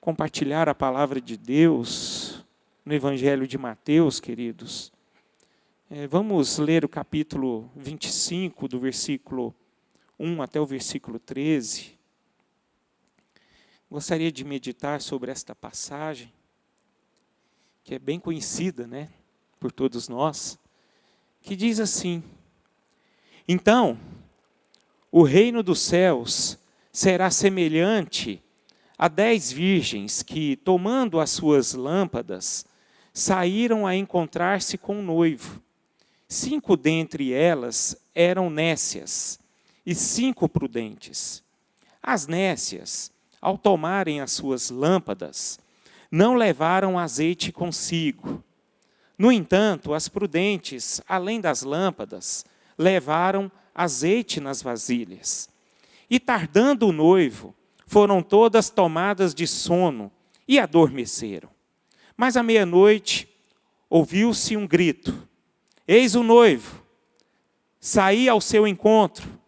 compartilhar a palavra de Deus no Evangelho de Mateus, queridos. Vamos ler o capítulo 25, do versículo 1 até o versículo 13. Gostaria de meditar sobre esta passagem, que é bem conhecida, né, por todos nós, que diz assim: Então, o reino dos céus será semelhante a 10 virgens que, tomando as suas lâmpadas, saíram a encontrar-se com o noivo. 5 dentre elas eram nécias e 5 prudentes. As nécias, ao tomarem as suas lâmpadas, não levaram azeite consigo. No entanto, as prudentes, além das lâmpadas, levaram azeite nas vasilhas. E tardando o noivo, foram todas tomadas de sono e adormeceram. Mas à meia-noite, ouviu-se um grito: Eis o noivo, saí ao seu encontro.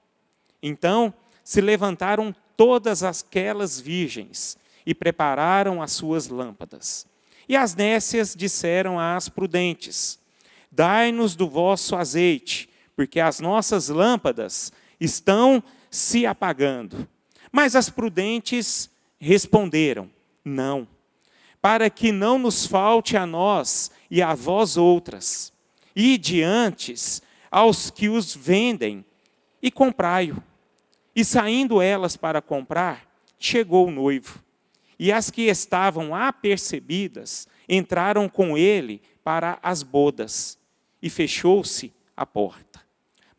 Então se levantaram todas aquelas virgens e prepararam as suas lâmpadas. E as nécias disseram às prudentes: Dai-nos do vosso azeite, porque as nossas lâmpadas estão se apagando. Mas as prudentes responderam: Não, para que não nos falte a nós e a vós outras. Ide antes aos que os vendem e comprai-o. E saindo elas para comprar, chegou o noivo. E as que estavam apercebidas entraram com ele para as bodas. E fechou-se a porta.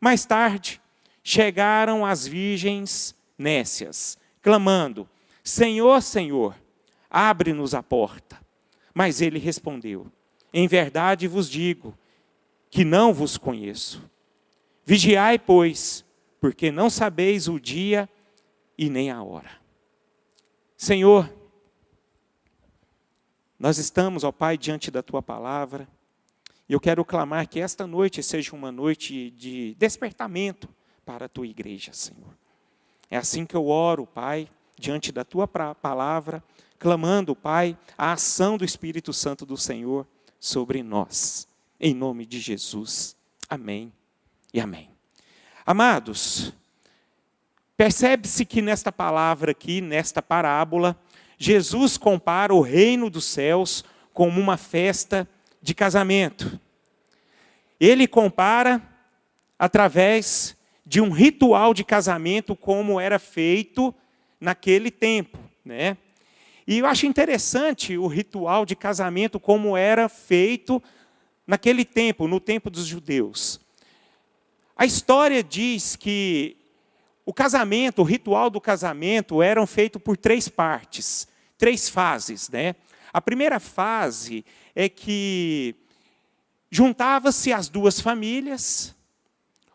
Mais tarde, chegaram as virgens nécias, clamando: Senhor, Senhor, abre-nos a porta. Mas ele respondeu: Em verdade vos digo que não vos conheço. Vigiai, pois, porque não sabeis o dia e nem a hora. Senhor, nós estamos, ó Pai, diante da Tua palavra, e eu quero clamar que esta noite seja uma noite de despertamento para a Tua igreja, Senhor. É assim que eu oro, Pai, diante da Tua palavra, clamando, Pai, a ação do Espírito Santo do Senhor sobre nós. Em nome de Jesus. Amém e amém. Amados, percebe-se que nesta palavra aqui, nesta parábola, Jesus compara o reino dos céus como uma festa de casamento. Ele compara através de um ritual de casamento como era feito naquele tempo, né? E eu acho interessante o ritual de casamento como era feito naquele tempo, no tempo dos judeus. A história diz que o casamento, o ritual do casamento, eram feito por 3 partes, 3 fases, né? A primeira fase é que juntava-se as 2 famílias,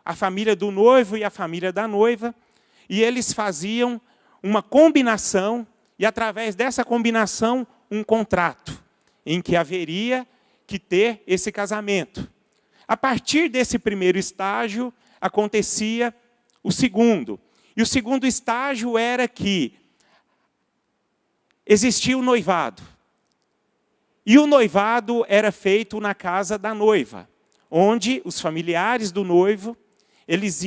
a família do noivo e a família da noiva, e eles faziam uma combinação, e através dessa combinação, um contrato, em que haveria que ter esse casamento. A partir desse primeiro estágio, acontecia o segundo. E o segundo estágio era que existia o noivado. E o noivado era feito na casa da noiva, onde os familiares do noivo, eles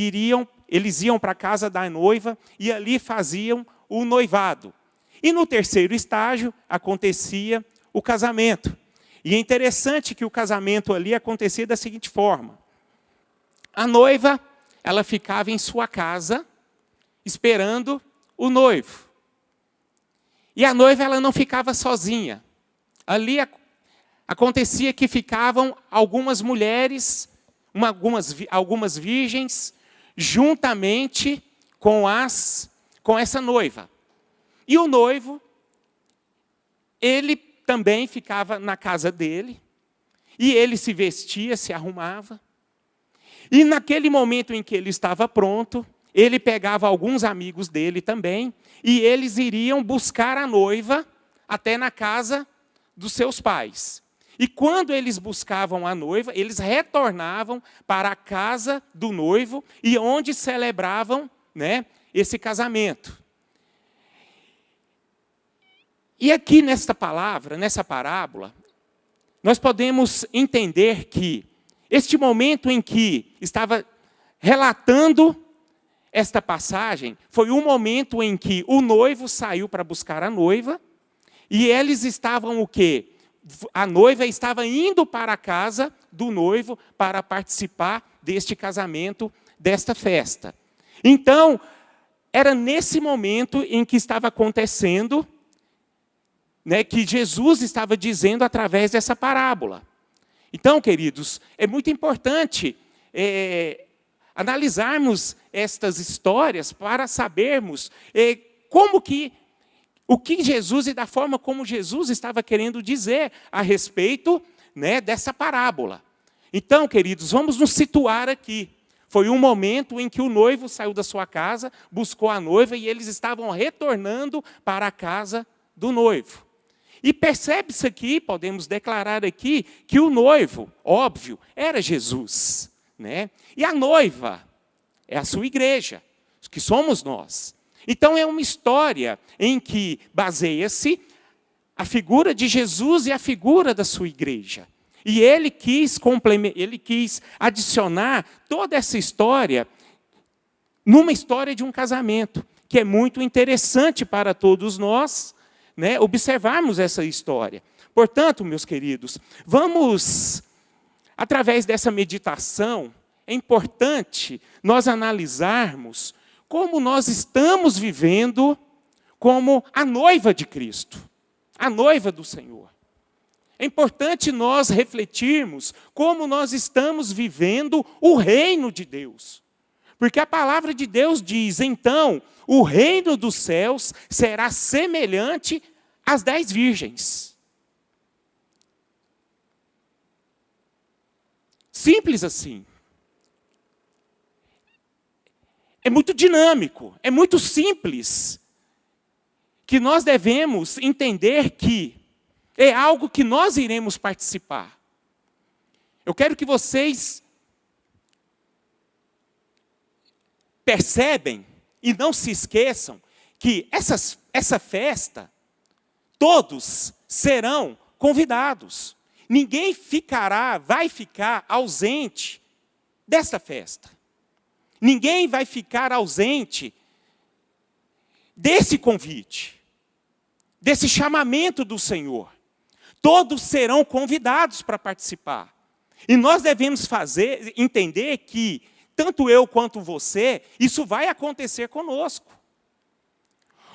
iam para a casa da noiva e ali faziam o noivado. E no terceiro estágio acontecia o casamento. E é interessante que o casamento ali acontecia da seguinte forma: a noiva, ela ficava em sua casa, esperando o noivo. E a noiva, ela não ficava sozinha. Ali acontecia que ficavam algumas mulheres, algumas virgens, juntamente com essa noiva. E o noivo, ele também ficava na casa dele, e ele se vestia, se arrumava. E naquele momento em que ele estava pronto, ele pegava alguns amigos dele também, e eles iriam buscar a noiva até na casa dos seus pais. E quando eles buscavam a noiva, eles retornavam para a casa do noivo, e onde celebravam, né, esse casamento. E aqui nessa parábola, nós podemos entender que este momento em que estava relatando esta passagem, foi um momento em que o noivo saiu para buscar a noiva, e eles estavam o quê? A noiva estava indo para a casa do noivo para participar deste casamento, desta festa. Então, era nesse momento em que estava acontecendo, né, que Jesus estava dizendo através dessa parábola. Então, queridos, é muito importante analisarmos estas histórias para sabermos o que Jesus e da forma como Jesus estava querendo dizer a respeito, né, dessa parábola. Então, queridos, vamos nos situar aqui. Foi um momento em que o noivo saiu da sua casa, buscou a noiva e eles estavam retornando para a casa do noivo. E percebe-se aqui, podemos declarar aqui, que o noivo, óbvio, era Jesus, né? E a noiva é a sua igreja, que somos nós. Então é uma história em que baseia-se a figura de Jesus e a figura da sua igreja. E ele quis adicionar toda essa história numa história de um casamento, que é muito interessante para todos nós, né, observarmos essa história. Portanto, meus queridos, vamos, através dessa meditação, é importante nós analisarmos como nós estamos vivendo como a noiva de Cristo, a noiva do Senhor. É importante nós refletirmos como nós estamos vivendo o reino de Deus. Porque a palavra de Deus diz, então, o reino dos céus será semelhante às 10 virgens. Simples assim. É muito dinâmico, é muito simples. Que nós devemos entender que é algo que nós iremos participar. Eu quero que vocês percebem e não se esqueçam que essa festa, todos serão convidados. Ninguém vai ficar ausente desta festa. Ninguém vai ficar ausente desse convite, desse chamamento do Senhor. Todos serão convidados para participar. E nós devemos entender que, tanto eu quanto você, isso vai acontecer conosco.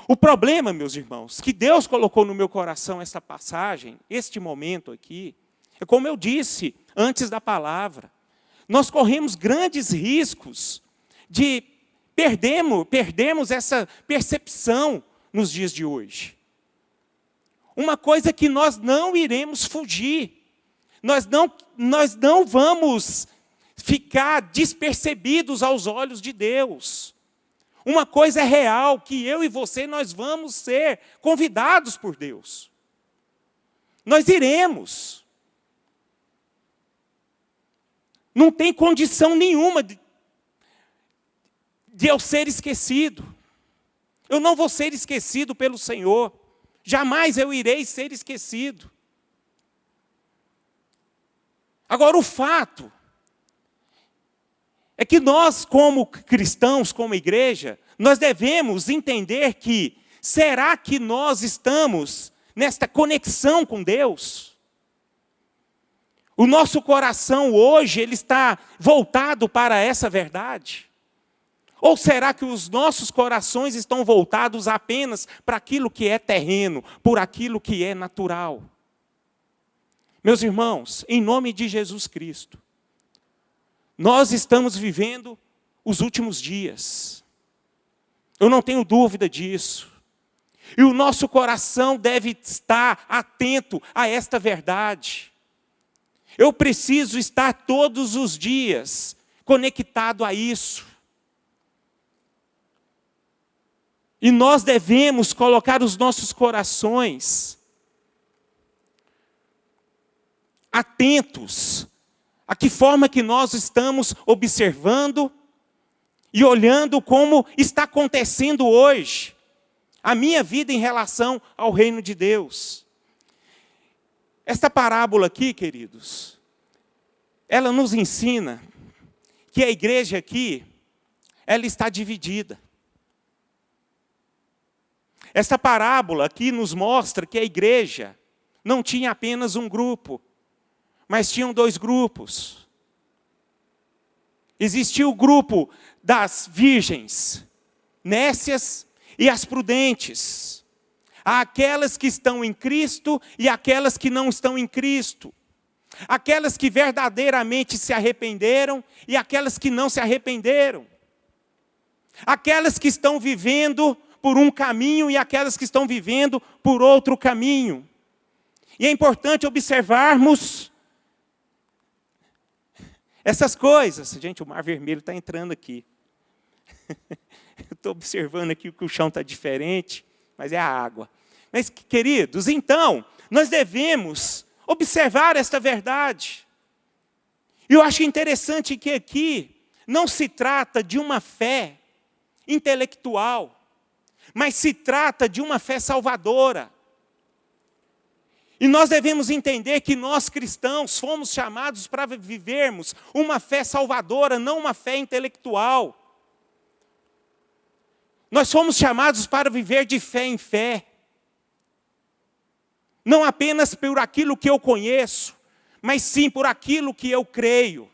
O problema, meus irmãos, que Deus colocou no meu coração essa passagem, este momento aqui, é como eu disse antes da palavra, nós corremos grandes riscos de perdermos essa percepção nos dias de hoje. Uma coisa que nós não iremos fugir, nós não vamos ficar despercebidos aos olhos de Deus. Uma coisa é real, que eu e você, nós vamos ser convidados por Deus. Nós iremos. Não tem condição nenhuma de eu ser esquecido. Eu não vou ser esquecido pelo Senhor. Jamais eu irei ser esquecido. Agora, o fato é que nós, como cristãos, como igreja, nós devemos entender que, será que nós estamos nesta conexão com Deus? O nosso coração hoje, ele está voltado para essa verdade? Ou será que os nossos corações estão voltados apenas para aquilo que é terreno, por aquilo que é natural? Meus irmãos, em nome de Jesus Cristo, nós estamos vivendo os últimos dias. Eu não tenho dúvida disso. E o nosso coração deve estar atento a esta verdade. Eu preciso estar todos os dias conectado a isso. E nós devemos colocar os nossos corações atentos a que forma que nós estamos observando e olhando como está acontecendo hoje a minha vida em relação ao reino de Deus. Esta parábola aqui, queridos, ela nos ensina que a igreja aqui, ela está dividida. Esta parábola aqui nos mostra que a igreja não tinha apenas um grupo, mas tinham dois grupos. Existia o grupo das virgens nécias e as prudentes. Há aquelas que estão em Cristo e aquelas que não estão em Cristo. Aquelas que verdadeiramente se arrependeram e aquelas que não se arrependeram. Aquelas que estão vivendo por um caminho e aquelas que estão vivendo por outro caminho. E é importante observarmos essas coisas. Gente, o mar vermelho está entrando aqui. Eu estou observando aqui que o chão está diferente, mas é a água. Mas, queridos, então, nós devemos observar esta verdade. E eu acho interessante que aqui não se trata de uma fé intelectual, mas se trata de uma fé salvadora. E nós devemos entender que nós cristãos fomos chamados para vivermos uma fé salvadora, não uma fé intelectual. Nós fomos chamados para viver de fé em fé. Não apenas por aquilo que eu conheço, mas sim por aquilo que eu creio.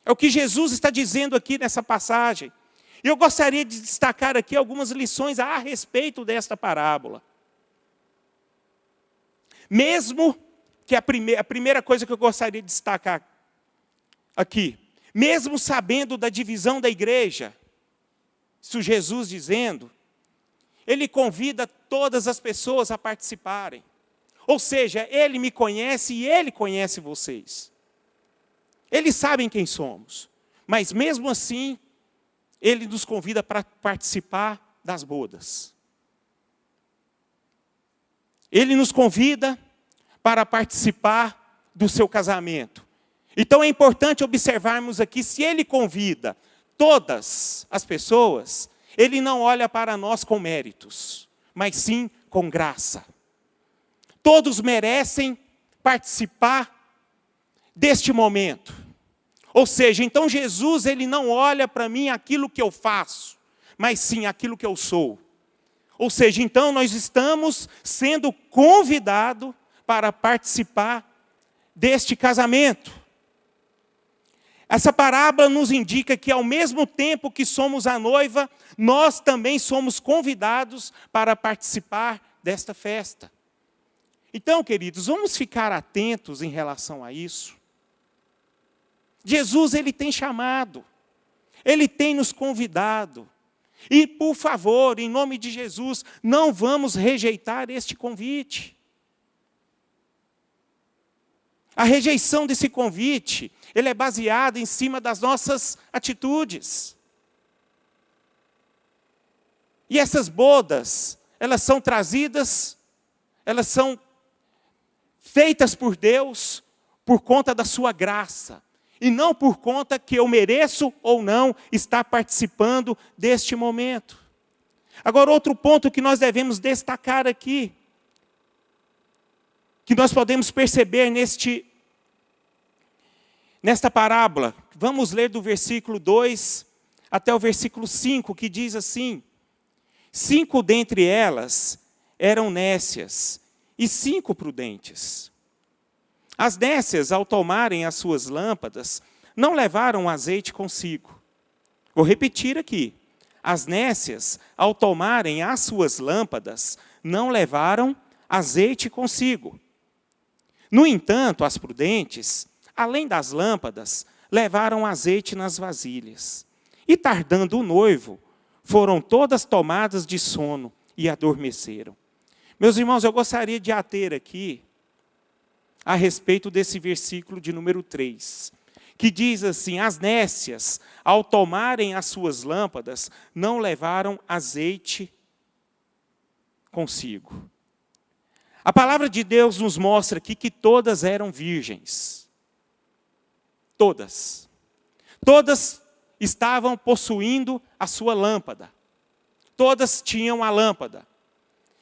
É o que Jesus está dizendo aqui nessa passagem. E eu gostaria de destacar aqui algumas lições a respeito desta parábola. Mesmo que a primeira coisa que eu gostaria de destacar aqui, mesmo sabendo da divisão da igreja, isso Jesus dizendo, Ele convida todas as pessoas a participarem. Ou seja, Ele me conhece e Ele conhece vocês. Eles sabem quem somos, mas mesmo assim, Ele nos convida para participar das bodas. Ele nos convida para participar do seu casamento. Então é importante observarmos aqui, se Ele convida todas as pessoas, Ele não olha para nós com méritos, mas sim com graça. Todos merecem participar deste momento. Ou seja, então Jesus, Ele não olha para mim aquilo que eu faço, mas sim aquilo que eu sou. Ou seja, então nós estamos sendo convidados para participar deste casamento. Essa parábola nos indica que ao mesmo tempo que somos a noiva, nós também somos convidados para participar desta festa. Então, queridos, vamos ficar atentos em relação a isso. Jesus, Ele tem chamado, Ele tem nos convidado. E, por favor, em nome de Jesus, não vamos rejeitar este convite. A rejeição desse convite, ele é baseado em cima das nossas atitudes. E essas bodas, elas são trazidas, elas são feitas por Deus por conta da sua graça. E não por conta que eu mereço ou não estar participando deste momento. Agora, outro ponto que nós devemos destacar aqui, que nós podemos perceber nesta parábola. Vamos ler do versículo 2 até o versículo 5, que diz assim: 5 dentre elas eram nécias e 5 prudentes. As nécias, ao tomarem as suas lâmpadas, não levaram azeite consigo. Vou repetir aqui. As nécias, ao tomarem as suas lâmpadas, não levaram azeite consigo. No entanto, as prudentes, além das lâmpadas, levaram azeite nas vasilhas. E tardando o noivo, foram todas tomadas de sono e adormeceram. Meus irmãos, eu gostaria de ater aqui a respeito desse versículo de número 3, que diz assim: as nécias, ao tomarem as suas lâmpadas, não levaram azeite consigo. A palavra de Deus nos mostra aqui que todas eram virgens. Todas. Todas estavam possuindo a sua lâmpada. todas tinham a lâmpada.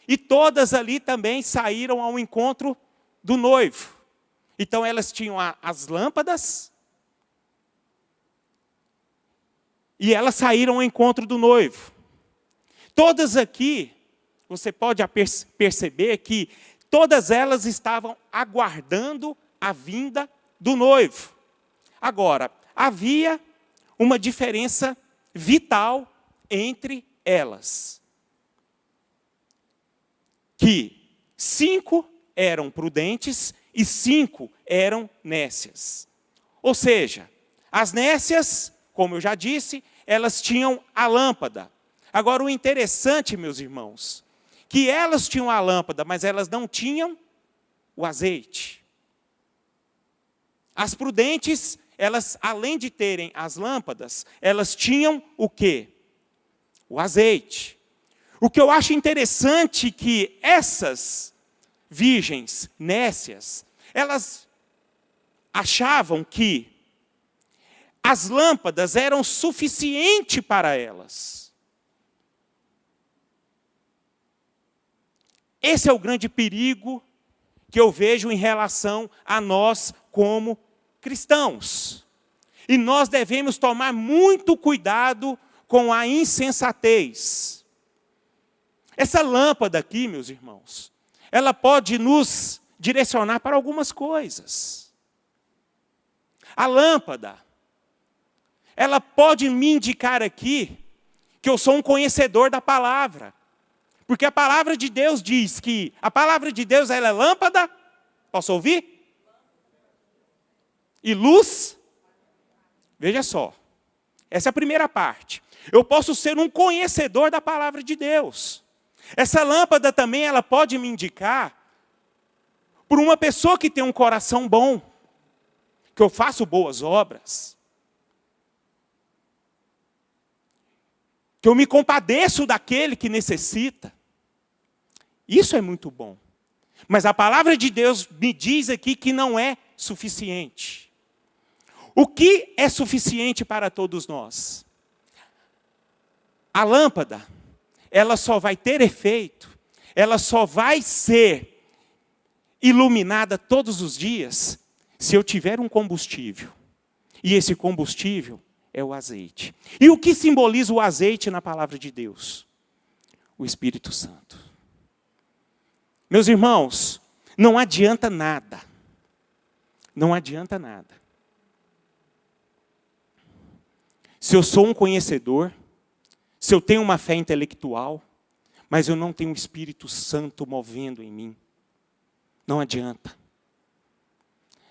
E todas ali também saíram ao encontro do noivo. Então elas tinham as lâmpadas e elas saíram ao encontro do noivo. Todas aqui, você pode perceber que todas elas estavam aguardando a vinda do noivo. Agora, havia uma diferença vital entre elas. Que 5 eram prudentes e 5 eram nécias. Ou seja, as nécias, como eu já disse, elas tinham a lâmpada. Agora, o interessante, meus irmãos, que elas tinham a lâmpada, mas elas não tinham o azeite. As prudentes, elas, além de terem as lâmpadas, elas tinham o quê? O azeite. O que eu acho interessante que essas virgens nécias, elas achavam que as lâmpadas eram suficientes para elas. Esse é o grande perigo que eu vejo em relação a nós como cristãos. E nós devemos tomar muito cuidado com a insensatez. Essa lâmpada aqui, meus irmãos, ela pode nos direcionar para algumas coisas. A lâmpada, ela pode me indicar aqui que eu sou um conhecedor da palavra. Porque a palavra de Deus diz que a palavra de Deus ela é lâmpada. Posso ouvir? E luz. Veja só. Essa é a primeira parte. Eu posso ser um conhecedor da palavra de Deus. Essa lâmpada também ela pode me indicar por uma pessoa que tem um coração bom, que eu faço boas obras, que eu me compadeço daquele que necessita. Isso é muito bom. Mas a palavra de Deus me diz aqui que não é suficiente. O que é suficiente para todos nós? A lâmpada, ela só vai ter efeito, ela só vai ser iluminada todos os dias se eu tiver um combustível. E esse combustível é o azeite. E o que simboliza o azeite na palavra de Deus? O Espírito Santo. Meus irmãos, não adianta nada. Não adianta nada. Se eu sou um conhecedor, se eu tenho uma fé intelectual, mas eu não tenho o Espírito Santo movendo em mim, não adianta.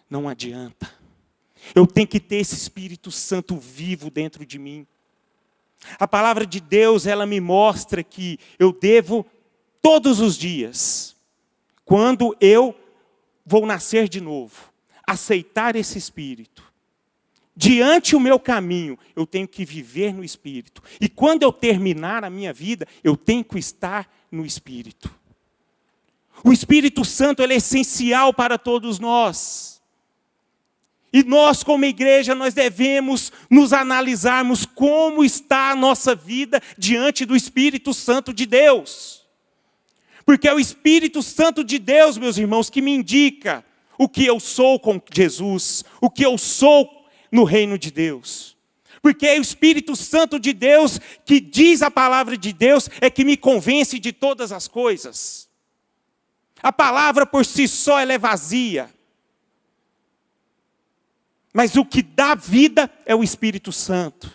Não adianta. Eu tenho que ter esse Espírito Santo vivo dentro de mim. A palavra de Deus, ela me mostra que eu devo, todos os dias, quando eu vou nascer de novo, aceitar esse Espírito. Diante o meu caminho, eu tenho que viver no Espírito. E quando eu terminar a minha vida, eu tenho que estar no Espírito. O Espírito Santo ele é essencial para todos nós. E nós, como igreja, nós devemos nos analisarmos como está a nossa vida diante do Espírito Santo de Deus. Porque é o Espírito Santo de Deus, meus irmãos, que me indica o que eu sou com Jesus, o que eu sou no reino de Deus. Porque é o Espírito Santo de Deus que diz a palavra de Deus, é que me convence de todas as coisas. A palavra por si só ela é vazia. Mas o que dá vida é o Espírito Santo.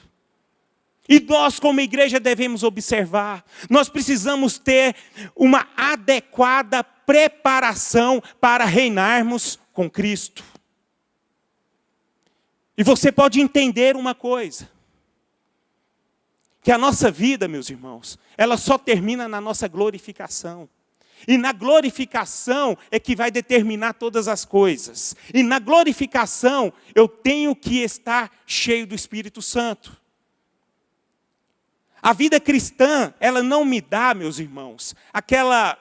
E nós como igreja devemos observar. Nós precisamos ter uma adequada preparação para reinarmos com Cristo. E você pode entender uma coisa. Que a nossa vida, meus irmãos, ela só termina na nossa glorificação. E na glorificação é que vai determinar todas as coisas. E na glorificação eu tenho que estar cheio do Espírito Santo. A vida cristã, ela não me dá, meus irmãos, aquela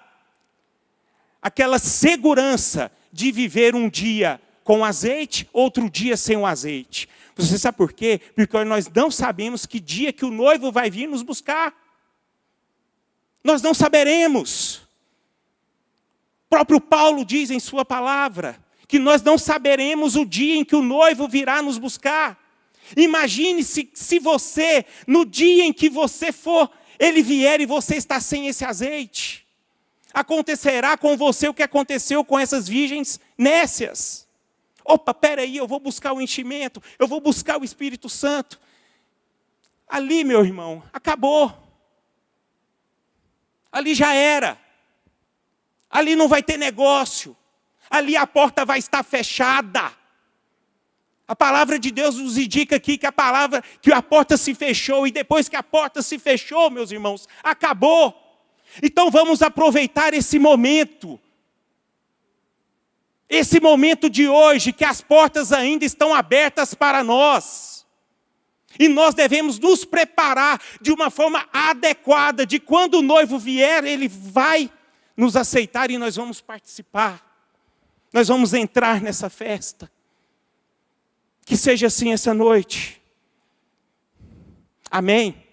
segurança de viver um dia com azeite, outro dia sem o azeite. Você sabe por quê? Porque nós não sabemos que dia que o noivo vai vir nos buscar. Nós não saberemos. O próprio Paulo diz em sua palavra que nós não saberemos o dia em que o noivo virá nos buscar. Imagine se você, no dia em que você for, ele vier e você está sem esse azeite. Acontecerá com você o que aconteceu com essas virgens nécias. Opa, peraí, eu vou buscar o enchimento, eu vou buscar o Espírito Santo. Ali, meu irmão, acabou. Ali já era. Ali não vai ter negócio. Ali a porta vai estar fechada. A palavra de Deus nos indica aqui que a porta se fechou. E depois que a porta se fechou, meus irmãos, acabou. Então vamos aproveitar esse momento. Esse momento de hoje, que as portas ainda estão abertas para nós. E nós devemos nos preparar de uma forma adequada, de quando o noivo vier, ele vai nos aceitar e nós vamos participar. Nós vamos entrar nessa festa. Que seja assim essa noite. Amém.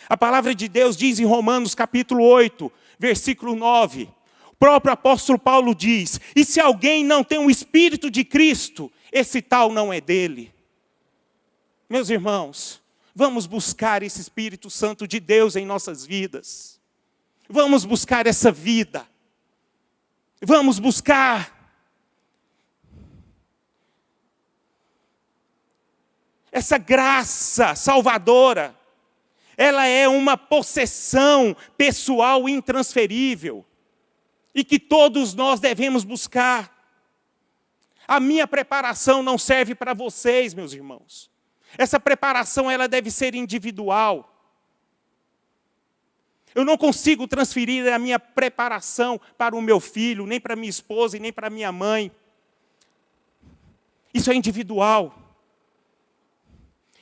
A palavra de Deus diz em Romanos capítulo 8, versículo 9. O próprio apóstolo Paulo diz: e se alguém não tem o Espírito de Cristo, esse tal não é dele. Meus irmãos, vamos buscar esse Espírito Santo de Deus em nossas vidas. Vamos buscar essa vida. Vamos buscar essa graça salvadora. Ela é uma possessão pessoal intransferível. E que todos nós devemos buscar. A minha preparação não serve para vocês, meus irmãos. Essa preparação ela deve ser individual. Eu não consigo transferir a minha preparação para o meu filho, nem para minha esposa e nem para minha mãe. Isso é individual.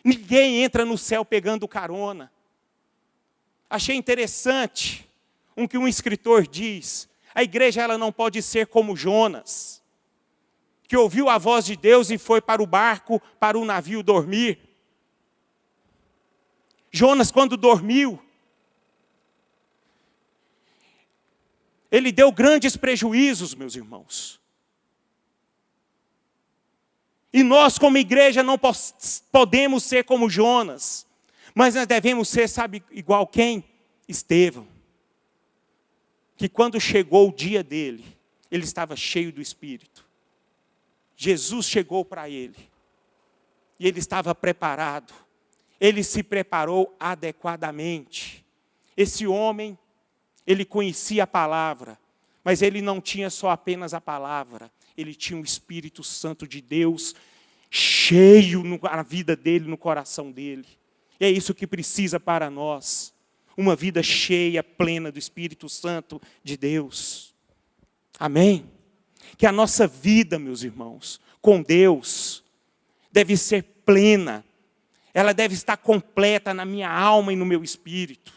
Ninguém entra no céu pegando carona. Achei interessante o que um escritor diz. A igreja ela não pode ser como Jonas, que ouviu a voz de Deus e foi para o barco, para o navio dormir. Jonas, quando dormiu, ele deu grandes prejuízos, meus irmãos. E nós, como igreja, não podemos ser como Jonas. Mas nós devemos ser, sabe, igual quem? Estevão. Que quando chegou o dia dele, ele estava cheio do Espírito. Jesus chegou para ele. E ele estava preparado. Ele se preparou adequadamente. Esse homem, ele conhecia a palavra, mas ele não tinha só apenas a palavra, ele tinha o Espírito Santo de Deus cheio na vida dele, no coração dele. E é isso que precisa para nós, uma vida cheia, plena do Espírito Santo de Deus. Amém? Que a nossa vida, meus irmãos, com Deus, deve ser plena, ela deve estar completa na minha alma e no meu espírito.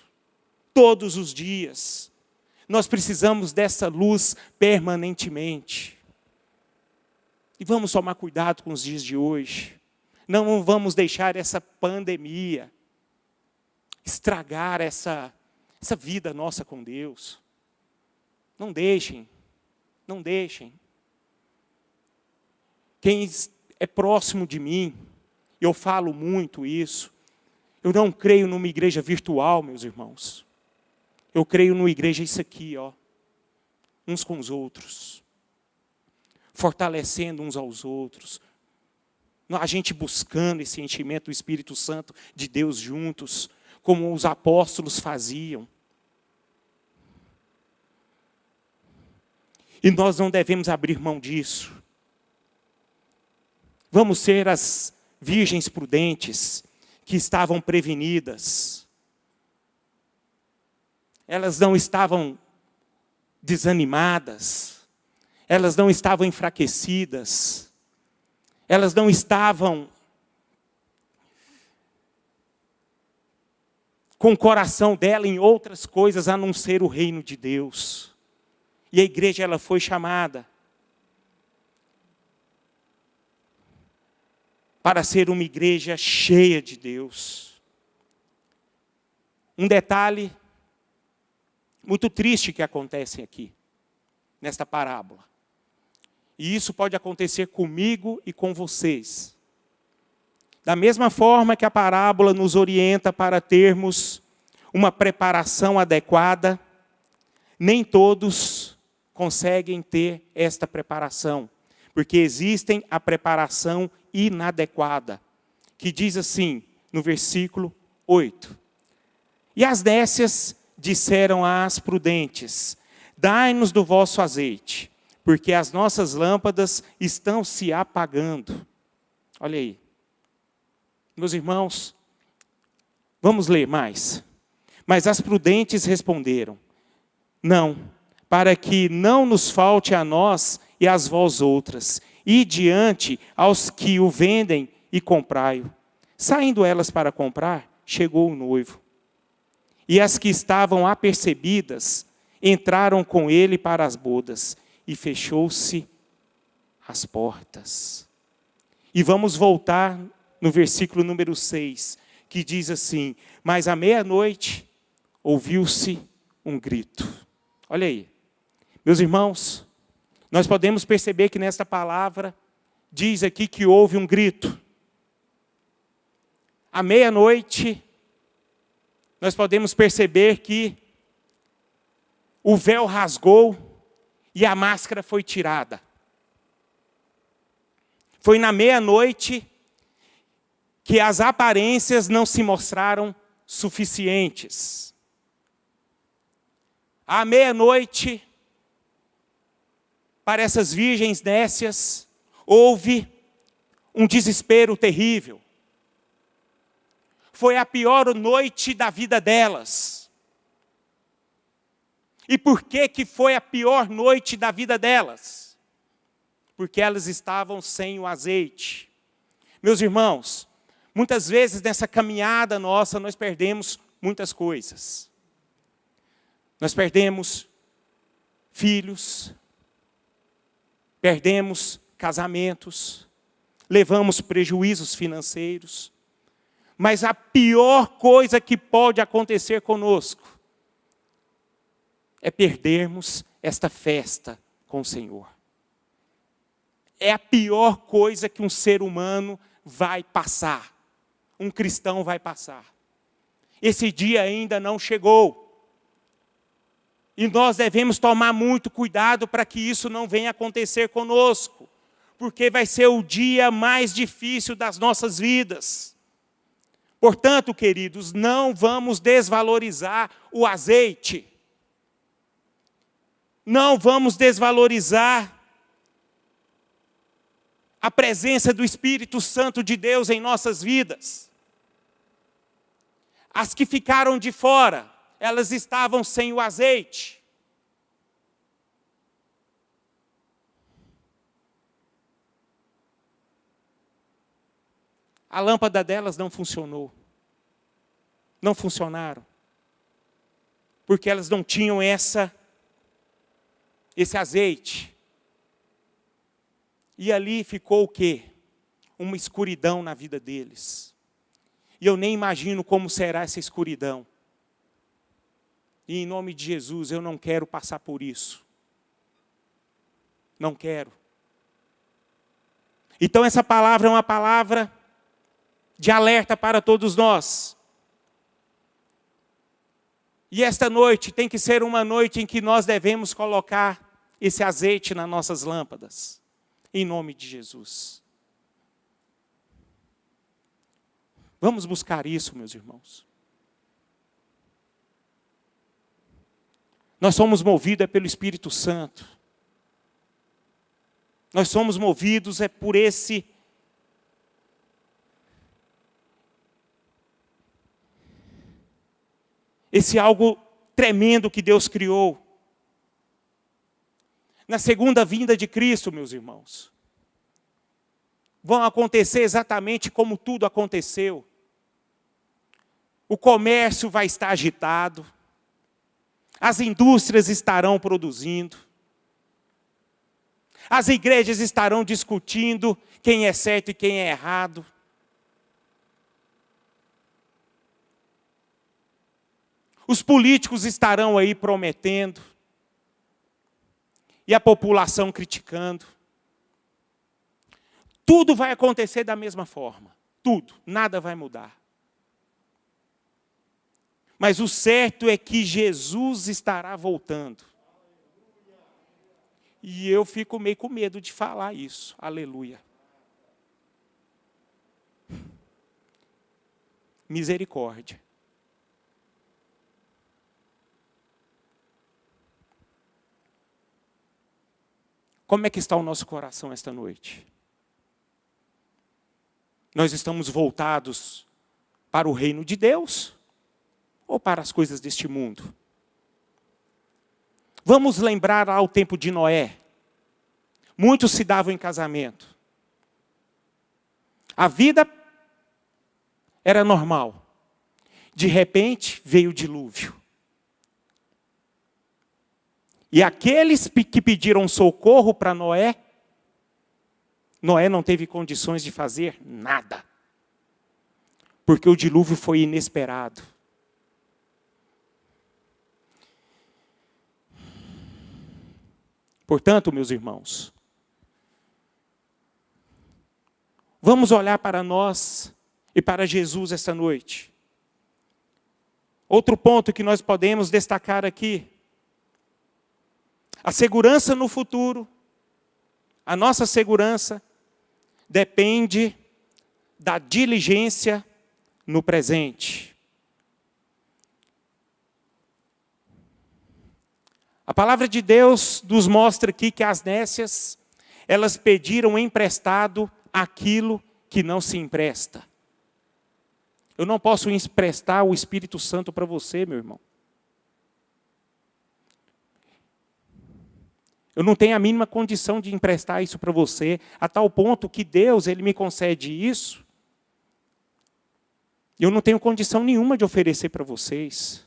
Todos os dias. Nós precisamos dessa luz permanentemente. E vamos tomar cuidado com os dias de hoje. Não vamos deixar essa pandemia estragar essa vida nossa com Deus. Não deixem. Não deixem. Quem é próximo de mim, eu falo muito isso. Eu não creio numa igreja virtual, meus irmãos. Eu creio numa igreja isso aqui, ó, uns com os outros, fortalecendo uns aos outros, a gente buscando esse enchimento do Espírito Santo de Deus juntos, como os apóstolos faziam. E nós não devemos abrir mão disso. Vamos ser as virgens prudentes que estavam prevenidas. Elas não estavam desanimadas, elas não estavam enfraquecidas, elas não estavam com o coração dela em outras coisas a não ser o reino de Deus. E a igreja ela foi chamada para ser uma igreja cheia de Deus. Um detalhe muito triste que acontecem aqui, nesta parábola. E isso pode acontecer comigo e com vocês. Da mesma forma que a parábola nos orienta para termos uma preparação adequada, nem todos conseguem ter esta preparação, porque existe a preparação inadequada, que diz assim, no versículo 8. E as nécias disseram às prudentes, dai-nos do vosso azeite, porque as nossas lâmpadas estão se apagando. Olha aí. Meus irmãos, vamos ler mais. Mas as prudentes responderam, não, para que não nos falte a nós e às vós outras, e diante aos que o vendem e comprai-o. Saindo elas para comprar, chegou o noivo. E as que estavam apercebidas, entraram com ele para as bodas, e fechou-se as portas. E vamos voltar no versículo número 6, que diz assim, mas à meia-noite ouviu-se um grito. Olha aí. Meus irmãos, nós podemos perceber que nesta palavra, diz aqui que houve um grito. À meia-noite, nós podemos perceber que o véu rasgou e a máscara foi tirada. Foi na meia-noite que as aparências não se mostraram suficientes. À meia-noite, para essas virgens nécias, houve um desespero terrível. Foi a pior noite da vida delas. E por que foi a pior noite da vida delas? Porque elas estavam sem o azeite. Meus irmãos, muitas vezes nessa caminhada nossa nós perdemos muitas coisas. Nós perdemos filhos, perdemos casamentos, levamos prejuízos financeiros. Mas a pior coisa que pode acontecer conosco é perdermos esta festa com o Senhor. É a pior coisa que um ser humano vai passar. Um cristão vai passar. Esse dia ainda não chegou. E nós devemos tomar muito cuidado para que isso não venha acontecer conosco. Porque vai ser o dia mais difícil das nossas vidas. Portanto, queridos, não vamos desvalorizar o azeite. Não vamos desvalorizar a presença do Espírito Santo de Deus em nossas vidas. As que ficaram de fora, elas estavam sem o azeite. A lâmpada delas não funcionou. Não funcionaram. Porque elas não tinham esse azeite. E ali ficou o quê? Uma escuridão na vida deles. E eu nem imagino como será essa escuridão. E em nome de Jesus, eu não quero passar por isso. Não quero. Então essa palavra é uma palavra de alerta para todos nós. E esta noite tem que ser uma noite em que nós devemos colocar esse azeite nas nossas lâmpadas. Em nome de Jesus. Vamos buscar isso, meus irmãos. Nós somos movidos pelo Espírito Santo. Nós somos movidos por esse algo tremendo que Deus criou. Na segunda vinda de Cristo, meus irmãos, vão acontecer exatamente como tudo aconteceu. O comércio vai estar agitado, as indústrias estarão produzindo, as igrejas estarão discutindo quem é certo e quem é errado. Os políticos estarão aí prometendo. E a população criticando. Tudo vai acontecer da mesma forma. Tudo. Nada vai mudar. Mas o certo é que Jesus estará voltando. E eu fico meio com medo de falar isso. Aleluia. Misericórdia. Como é que está o nosso coração esta noite? Nós estamos voltados para o reino de Deus ou para as coisas deste mundo? Vamos lembrar ao tempo de Noé. Muitos se davam em casamento. A vida era normal. De repente veio o dilúvio. E aqueles que pediram socorro para Noé, Noé não teve condições de fazer nada. Porque o dilúvio foi inesperado. Portanto, meus irmãos, vamos olhar para nós e para Jesus esta noite. Outro ponto que nós podemos destacar aqui. A segurança no futuro, a nossa segurança, depende da diligência no presente. A palavra de Deus nos mostra aqui que as nécias, elas pediram emprestado aquilo que não se empresta. Eu não posso emprestar o Espírito Santo para você, meu irmão. Eu não tenho a mínima condição de emprestar isso para você, a tal ponto que Deus, Ele me concede isso. E eu não tenho condição nenhuma de oferecer para vocês.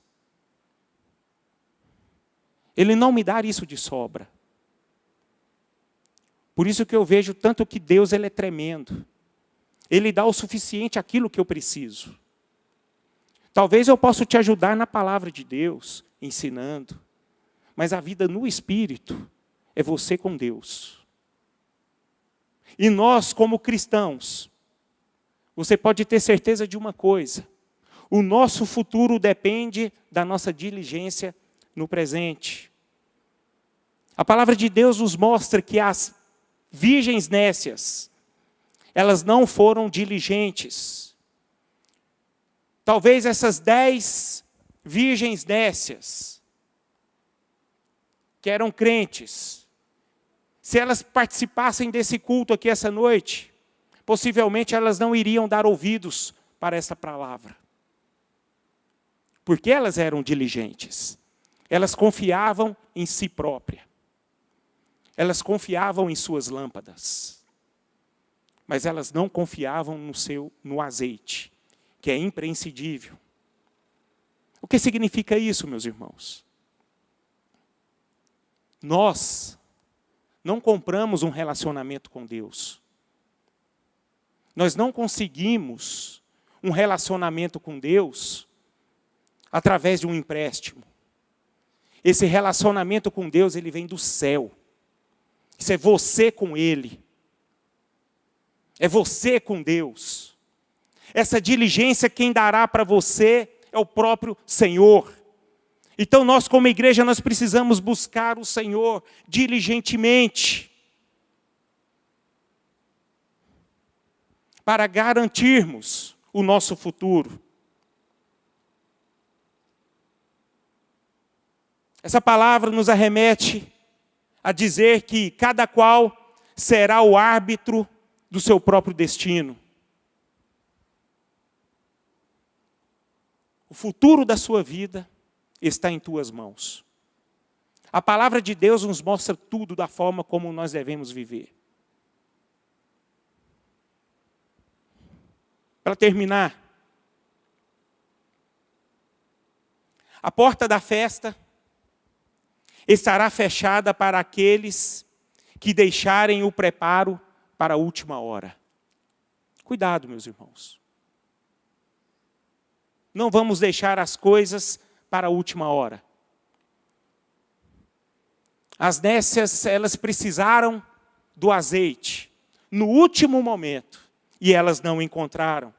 Ele não me dá isso de sobra. Por isso que eu vejo tanto que Deus, Ele é tremendo. Ele dá o suficiente aquilo que eu preciso. Talvez eu possa te ajudar na palavra de Deus, ensinando. Mas a vida no Espírito é você com Deus. E nós, como cristãos, você pode ter certeza de uma coisa. O nosso futuro depende da nossa diligência no presente. A palavra de Deus nos mostra que as virgens nécias, elas não foram diligentes. Talvez essas 10 virgens nécias, que eram crentes, se elas participassem desse culto aqui essa noite, possivelmente elas não iriam dar ouvidos para essa palavra. Porque elas eram diligentes. Elas confiavam em si próprias. Elas confiavam em suas lâmpadas. Mas elas não confiavam no azeite, que é imprescindível. O que significa isso, meus irmãos? Nós não compramos um relacionamento com Deus. Nós não conseguimos um relacionamento com Deus através de um empréstimo. Esse relacionamento com Deus, ele vem do céu. Isso é você com Ele. É você com Deus. Essa diligência quem dará para você é o próprio Senhor. Então nós como igreja, nós precisamos buscar o Senhor diligentemente. Para garantirmos o nosso futuro. Essa palavra nos arremete a dizer que cada qual será o árbitro do seu próprio destino. O futuro da sua vida está em tuas mãos. A palavra de Deus nos mostra tudo da forma como nós devemos viver. Para terminar, a porta da festa estará fechada para aqueles que deixarem o preparo para a última hora. Cuidado, meus irmãos. Não vamos deixar as coisas para a última hora. As nécias, elas precisaram do azeite no último momento e elas não encontraram.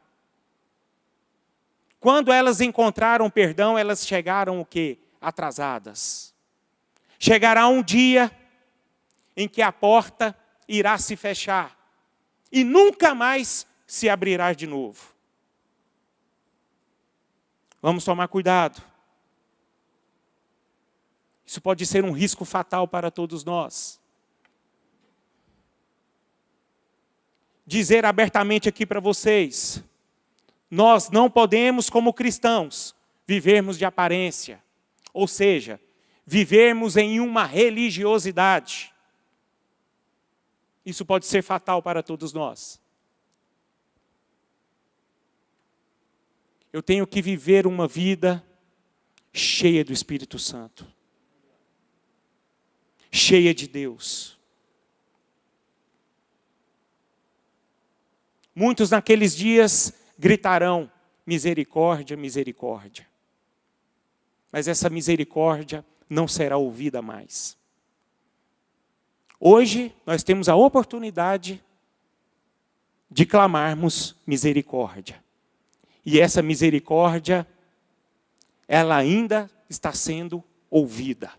Quando elas encontraram perdão, elas chegaram o quê? Atrasadas. Chegará um dia em que a porta irá se fechar e nunca mais se abrirá de novo. Vamos tomar cuidado. Isso pode ser um risco fatal para todos nós. Dizer abertamente aqui para vocês, nós não podemos, como cristãos, vivermos de aparência. Ou seja, vivermos em uma religiosidade. Isso pode ser fatal para todos nós. Eu tenho que viver uma vida cheia do Espírito Santo. Cheia de Deus. Muitos naqueles dias gritarão, misericórdia, misericórdia. Mas essa misericórdia não será ouvida mais. Hoje nós temos a oportunidade de clamarmos misericórdia. E essa misericórdia, ela ainda está sendo ouvida.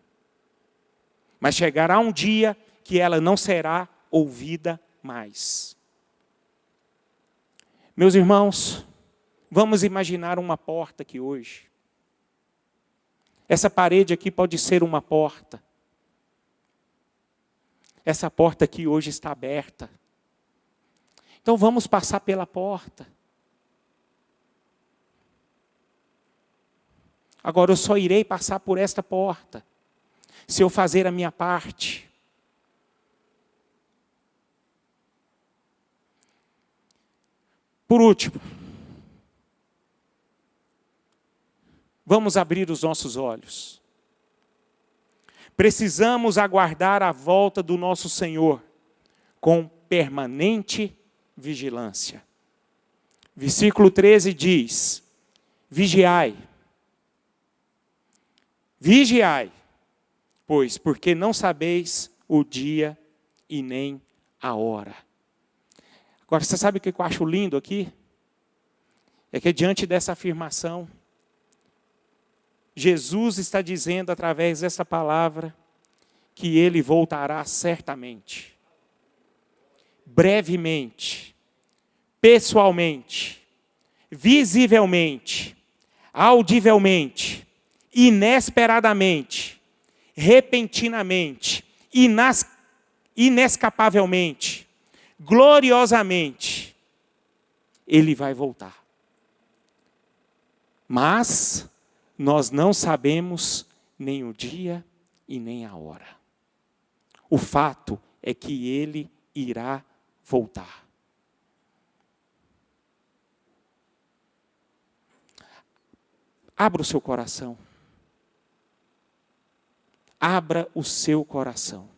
Mas chegará um dia que ela não será ouvida mais. Meus irmãos, vamos imaginar uma porta aqui hoje. Essa parede aqui pode ser uma porta. Essa porta aqui hoje está aberta. Então vamos passar pela porta. Agora eu só irei passar por esta porta se eu fazer a minha parte. Por último, vamos abrir os nossos olhos. Precisamos aguardar a volta do nosso Senhor com permanente vigilância. Versículo 13 diz, vigiai, vigiai, pois porque não sabeis o dia e nem a hora. Agora, você sabe o que eu acho lindo aqui? É que diante dessa afirmação, Jesus está dizendo através dessa palavra que Ele voltará certamente, brevemente, pessoalmente, visivelmente, audivelmente, inesperadamente, repentinamente, inescapavelmente, gloriosamente, Ele vai voltar. Mas nós não sabemos nem o dia e nem a hora. O fato é que Ele irá voltar. Abra o seu coração. Abra o seu coração.